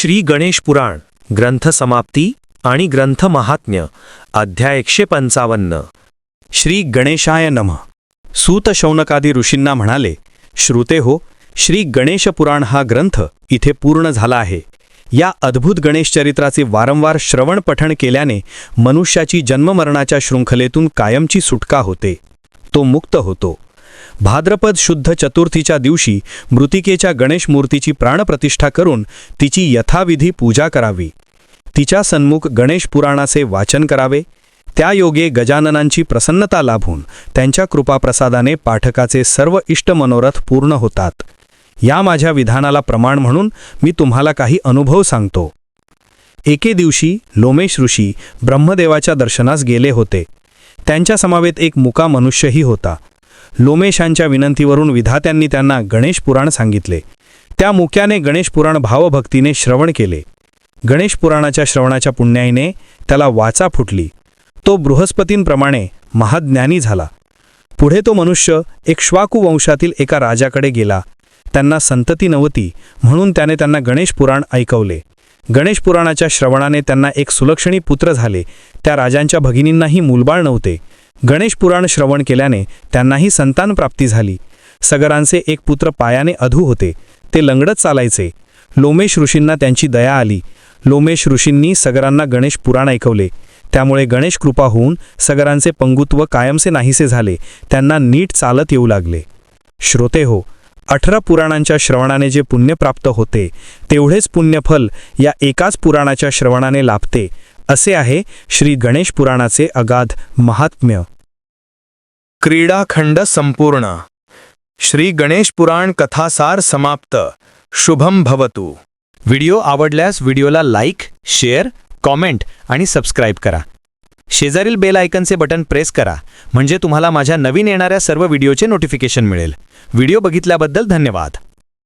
श्री गणेश पुराण ग्रंथ समाप्ती आणि ग्रंथ महात्म्य अध्याय 155। श्री गणेशाय नमः। सूत शौनकादी ऋषींना म्हणाले, श्रुते हो, श्री गणेश पुराण हा ग्रंथ इथे पूर्ण झाला आहे। या अद्भुत गणेश चरित्राचे वारंवार श्रवण पठण केल्याने मनुष्याची जन्ममरणाच्या शृंखलेतून कायमची सुटका होते, तो मुक्त होतो। भाद्रपद शुद्ध चतुर्थीच्या दिवशी मृतिकेच्या गणेश मूर्तीची प्राणप्रतिष्ठा करून तिची यथाविधी पूजा करावी। तिच्या सन्मुख गणेश पुराणाचे वाचन करावे। त्या योगे गजाननांची प्रसन्नता लाभून त्यांच्या कृपाप्रसादाने पाठकाचे सर्व इष्ट मनोरथ पूर्ण होतात। या माझ्या विधानाला प्रमाण म्हणून मी तुम्हाला काही अनुभव सांगतो। एके दिवशी लोमेश ऋषी ब्रह्मदेवाच्या दर्शनास गेले होते। त्यांच्या समवेत एक मुका मनुष्यही होता। लोमेशांच्या विनंतीवरून विधात्यांनी त्यांना गणेश पुराण सांगितले। त्या मुक्याने गणेश पुराण भावभक्तीने श्रवण केले। गणेश पुराणाच्या श्रवणाच्या पुण्याईने त्याला वाचा फुटली। तो बृहस्पतींप्रमाणे महाज्ञानी झाला। पुढे तो मनुष्य इक्ष्वाकू वंशातील एका राजाकडे गेला। त्यांना संतती नव्हती, म्हणून त्याने त्यांना गणेश पुराण ऐकवले। गणेश पुराणाच्या श्रवणाने त्यांना एक सुलक्षणी पुत्र झाले। त्या राजांच्या भगिनींनाही मूलबाळ नव्हते। गणेश पुराण श्रवण केल्याने त्यांनाही संतान प्राप्ती झाली। सगरांचे एक पुत्र पायाने अधू होते, ते लंगडत चालायचे। लोमेश ऋषींना त्यांची दया आली। लोमेश ऋषींनी सगरांना गणेश पुराण ऐकवले। त्यामुळे गणेश कृपा होऊन सगरांचे पंगुत्व कायमचे नाहीसे झाले। त्यांना नीट चालत येऊ लागले। श्रोते हो, 18 पुराणांच्या श्रवणाने जे पुण्य प्राप्त होते, तेवढेच पुण्यफल या एकाच पुराणाच्या श्रवणाने लाभते। असे आहे श्री गणेश पुराणाचे अगाध महात्म्य। क्रीडाखंड संपूर्ण। श्री गणेश पुराण कथासार समाप्त। शुभम भवतु। व्हिडिओ आवडल्यास व्हिडिओला लाईक, शेअर, कॉमेंट आणि सबस्क्राईब करा। शेजारील बेल आयकनचे बटन प्रेस करा, म्हणजे तुम्हाला माझ्या नवीन येणाऱ्या सर्व व्हिडिओचे नोटिफिकेशन मिळेल। व्हिडिओ बघितल्याबद्दल धन्यवाद।